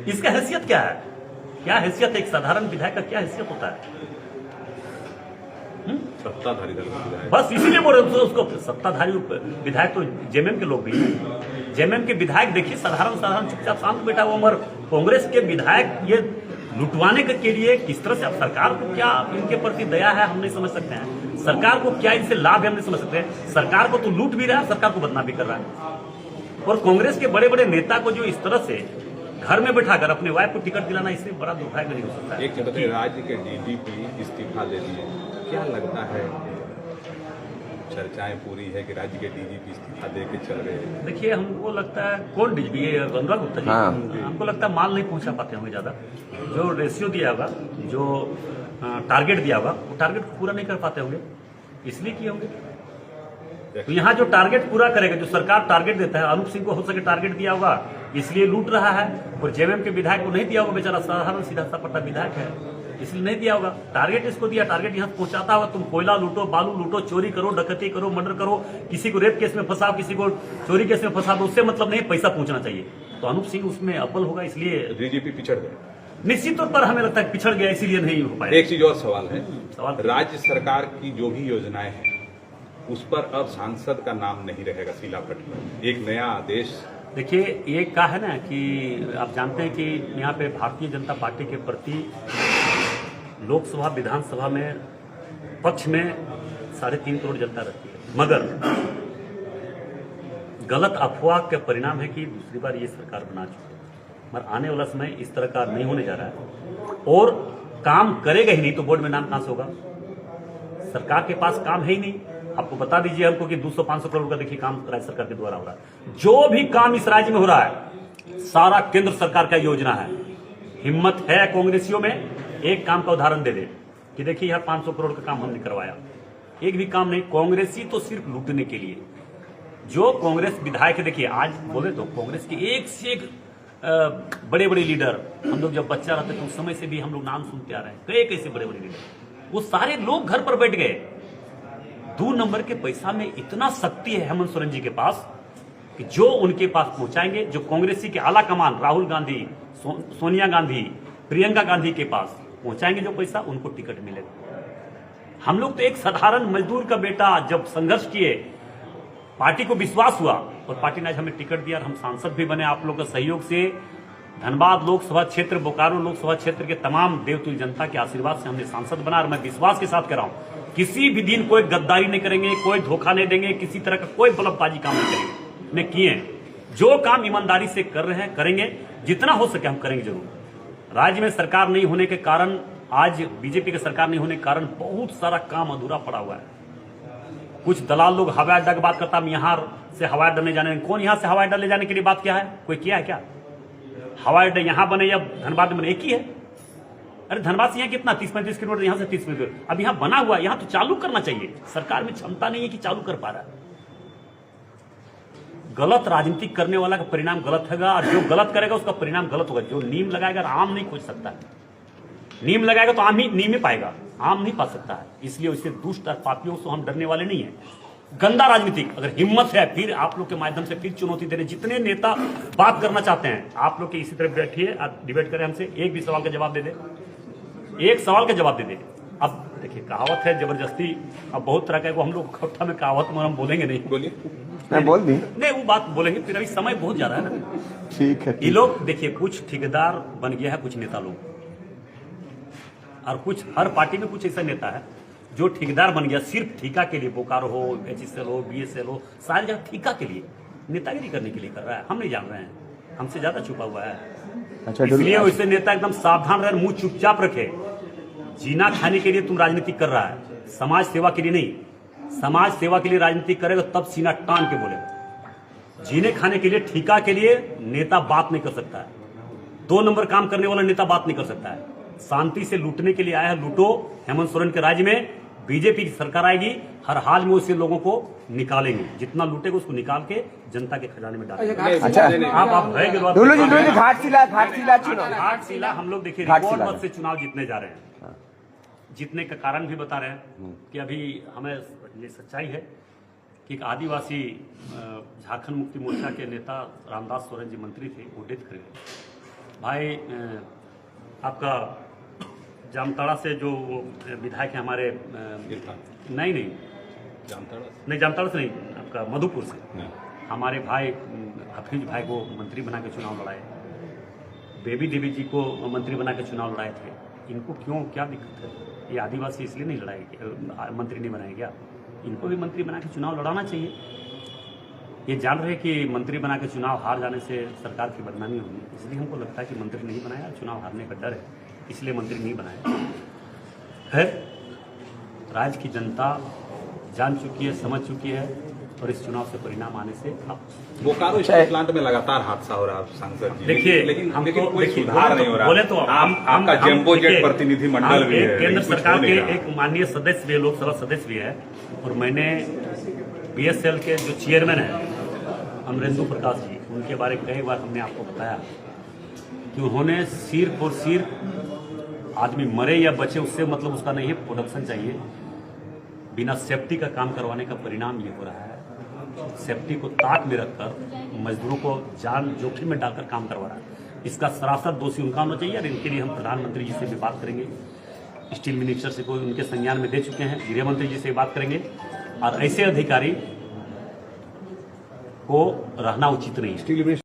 इसका हैसियत क्या है? क्या हैसियत है? एक साधारण विधायक का क्या हैसियत होता है? सत्ताधारी दल का विधायक। बस इसीलिए बोल रहे उसको सत्ताधारी विधायक। तो जेएमएम के लोग भी हैं। जेएमएम के विधायक देखिए साधारण चुपचाप शांत बैठा हुआ, मगर कांग्रेस के विधायक ये लुटवाने के लिए किस तरह से, अब सरकार को क्या इनके प्रति दया है हम नहीं समझ सकते हैं। सरकार को क्या इनसे लाभ है हम नहीं समझ सकते हैं। सरकार को तो लूट भी रहा है, सरकार को बदनाम भी कर रहा है। और कांग्रेस के बड़े बड़े नेता को जो इस तरह से घर में बैठाकर अपने वाइफ को टिकट दिलाना, इससे बड़ा दुर्भाग्य नहीं हो सकता है। एक चलते राज्य के डीजीपी इस्तीफा दे दिए, क्या लगता है? चर्चाएं पूरी है कि राज्य के डीजीपी इस्तीफा दे के चल रहे हैं। देखिए हमको लगता है कौन डीजीपी है, अनुराग गुप्ता जी। हाँ। हमको लगता है माल नहीं पहुंचा पाते होंगे ज्यादा। जो रेशियो दिया होगा, जो टारगेट दिया होगा, वो टारगेट को पूरा नहीं कर पाते होंगे, इसलिए किए होंगे। तो यहाँ जो टारगेट पूरा करेगा, जो सरकार टारगेट देता है, अनूप सिंह को हो सके टारगेट दिया होगा इसलिए लूट रहा है, और जेएमएम के विधायक को नहीं दिया होगा, बेचारा साधारण सीधा सापटा विधायक है इसलिए नहीं दिया होगा। टारगेट इसको दिया, टारगेट यहाँ पहुंचाता होगा। तुम कोयला लूटो, बालू लूटो, चोरी करो, डकैती करो, मर्डर करो, किसी को रेप केस में फंसाओ, किसी को चोरी केस में फंसा दो, उससे मतलब नहीं, पैसा पहुंचना चाहिए। तो अनूप सिंह उसमें अव्वल होगा, इसलिए डीजीपी पिछड़ गए। निश्चित तौर पर हमें लगता है पिछड़ गया, इसीलिए नहीं हो पाया। एक चीज और सवाल है, राज्य सरकार की जो भी योजनाएं हैं उस पर अब सांसद का नाम नहीं रहेगा शिलापट पर। एक नया आदेश, देखिए एक का है ना कि आप जानते हैं कि यहाँ पे भारतीय जनता पार्टी के प्रति लोकसभा विधानसभा में पक्ष में 3.5 करोड़ जनता रहती है, मगर गलत अफवाह के परिणाम है कि दूसरी बार ये सरकार बना चुकी है। मगर आने वाला समय इस तरह का नहीं होने जा रहा है, और काम करेगा ही नहीं तो बोर्ड में नाम कहां से होगा? सरकार के पास काम है ही नहीं। आपको बता दीजिए हमको कि 200-500 करोड़ का देखिए काम राज्य सरकार के द्वारा हो रहा है। जो भी काम इस राज्य में हो रहा है सारा केंद्र सरकार का योजना है। हिम्मत है कांग्रेसियों में, एक काम का उदाहरण दे दे कि देखिए यहाँ 500 करोड़ का काम हमने करवाया, एक भी काम नहीं। कांग्रेसी तो सिर्फ लूटने के लिए। जो कांग्रेस विधायक देखिए आज बोले तो कांग्रेस के एक से एक बड़े बड़े लीडर, हम लोग जब बच्चा रहते तो उस समय से भी हम लोग नाम सुनते आ रहे हैं, कई कैसे बड़े बड़े लीडर, वो सारे लोग घर पर बैठ गए। 2 नंबर के पैसा में इतना शक्ति है हेमंत सोरेन जी के पास कि जो उनके पास पहुंचाएंगे, जो कांग्रेसी के आला कमान राहुल गांधी, सोनिया गांधी, प्रियंका गांधी के पास पहुंचाएंगे जो पैसा, उनको टिकट मिलेगा। हम लोग तो एक साधारण मजदूर का बेटा जब संघर्ष किए, पार्टी को विश्वास हुआ और पार्टी ने आज हमें टिकट दिया और हम सांसद भी बने आप लोग के सहयोग से। धनबाद लोकसभा क्षेत्र, बोकारो लोकसभा क्षेत्र के तमाम देवतुल्य जनता के आशीर्वाद से हमने सांसद बना, और मैं विश्वास के साथ कह रहा हूं किसी भी दिन कोई गद्दारी नहीं करेंगे, कोई धोखा नहीं देंगे, किसी तरह का कोई बलफबाजी काम नहीं करेंगे। ने किए जो काम ईमानदारी से कर रहे हैं, करेंगे, जितना हो सके हम करेंगे जरूर। राज्य में सरकार नहीं होने के कारण, आज बीजेपी की सरकार नहीं होने के कारण बहुत सारा काम अधूरा पड़ा हुआ है। कुछ दलाल लोग हवाई अड्डा की बात करता, हम यहां से हवाई अड्डा नहीं जाने, कौन यहां से हवाई अड्डा ले जाने के लिए बात किया है? कोई किया है क्या? हवाई अड्डा यहां बने या धनबाद में बने, एक ही है। अरे धनबाद से यहाँ कितना 30-35 किलोमीटर, यहां से 30 किलोमीटर। अब यहां बना हुआ, यहां तो चालू करना चाहिए। सरकार में क्षमता नहीं है कि चालू कर पा रहा है। गलत राजनीति करने वाला का परिणाम गलत होगा, और जो गलत करेगा उसका परिणाम गलत होगा। जो नीम लगाएगा आम नहीं खोज सकता है, नीम लगाएगा तो आम ही नीम ही पाएगा, आम नहीं पा सकता है। इसलिए उससे दुष्ट और पापियों से हम डरने वाले नहीं है। गंदा राजनीतिक अगर हिम्मत है, फिर आप लोग के माध्यम से फिर चुनौती दे रहे, जितने नेता बात करना चाहते हैं आप लोग के इसी तरह बैठिए, डिबेट करें हमसे, एक भी सवाल का जवाब दे दे, एक सवाल का जवाब दे दे। अब देखिए कहावत है जबरदस्ती, अब बहुत तरह का, हम लोग खट्टा में कहावत में हम बोलेंगे नहीं, बोलिए मैं बोल दी नहीं वो बात बोलेंगे, फिर अभी समय बहुत ज्यादा है ना। ठीक है। ये लोग देखिए कुछ ठेकेदार बन गया है, कुछ नेता लोग, और कुछ हर पार्टी में कुछ ऐसा नेता है जो ठेकेदार बन गया सिर्फ ठेका के लिए। बोकारो हो, HSL हो, BSL हो, सारी जगह ठेका के लिए, नेतागिरी करने के लिए कर रहा है। हम नहीं जान रहे हैं, हमसे ज्यादा छुपा हुआ है। अच्छा, इसलिए वैसे नेता एकदम सावधान रहे, मुंह चुपचाप रखे। जीना खाने के लिए तुम राजनीति कर रहा है, समाज सेवा के लिए नहीं। समाज सेवा के लिए राजनीति करेगा तब सीना टान के बोलेगा। जीने खाने के लिए, ठेका के लिए नेता बात नहीं कर सकता है। 2 नंबर काम करने वाला नेता बात नहीं कर सकता है। शांति से लूटने के लिए आया है, लूटो। हेमंत सोरेन के राज्य में बीजेपी की सरकार आएगी, हर हाल में उससे लोगों को निकालेंगे, जितना लूटेगा उसको निकाल के जनता के खजाने में डालेंगे। अच्छा आप घाटशिला हम लोग देखिए रिकॉर्ड मत से चुनाव जीतने जा रहे हैं। जीतने का कारण भी बता रहे हैं कि अभी हमें ये सच्चाई है कि एक आदिवासी झारखंड मुक्ति मोर्चा के नेता रामदास सोरेन जी मंत्री थे, वो डेथ कर गए। भाई आपका जामताड़ा से जो वो विधायक है हमारे नहीं नहीं जामताड़ा नहीं जामताड़ा से नहीं, आपका मधुपुर से नहीं। हमारे भाई हफीज भाई को मंत्री बना के चुनाव लड़ाए, बेबी देवी जी को मंत्री बना के चुनाव लड़ाए थे। इनको क्यों, क्या दिक्कत है? ये आदिवासी इसलिए नहीं लड़ाए, मंत्री नहीं बनाए क्या? इनको भी मंत्री बना के चुनाव लड़ाना चाहिए। ये जान रहे कि मंत्री बना के चुनाव हार जाने से सरकार की बदनामी होगी, इसलिए हमको लगता है कि मंत्री नहीं बनाया, चुनाव हारने का डर है, इसलिए मंत्री नहीं बनाया। खैर, राज्य की जनता जान चुकी है, समझ चुकी है, और इस चुनाव से परिणाम आने से अब बोकारो स्टील प्लांट में लगातार हादसा हो रहा है सांसद जी। देखिए, लेकिन हमको लेकिन कोई देखिए, सुधार नहीं हो रहा। बोले तो आपका जम्बो जेट देखिए, प्रतिनिधि मंडल भी है, केंद्र कुछ हो सरकार नहीं के रहा। एक माननीय सदस्य भी है, लोकसभा सदस्य भी है, और मैंने बीएसएल के जो चेयरमैन है अमरेंदु प्रकाश जी, उनके बारे में कई बार हमने आपको बताया कि उन्होंने सिर्फ और सिर्फ आदमी मरे या बचे उससे मतलब उसका नहीं है, प्रोडक्शन चाहिए। बिना सेफ्टी का काम करवाने का परिणाम ये हो रहा है। सेफ्टी को ताक में रखकर मजदूरों को जान जोखिम में डालकर काम करवा रहा है। इसका सरासर दोषी उनका होना चाहिए, और इनके लिए हम प्रधानमंत्री जी से भी बात करेंगे, स्टील मिनिस्टर से कोई उनके संज्ञान में दे चुके हैं, गृह मंत्री जी से बात करेंगे, और ऐसे अधिकारी को रहना उचित नहीं है। Steel minister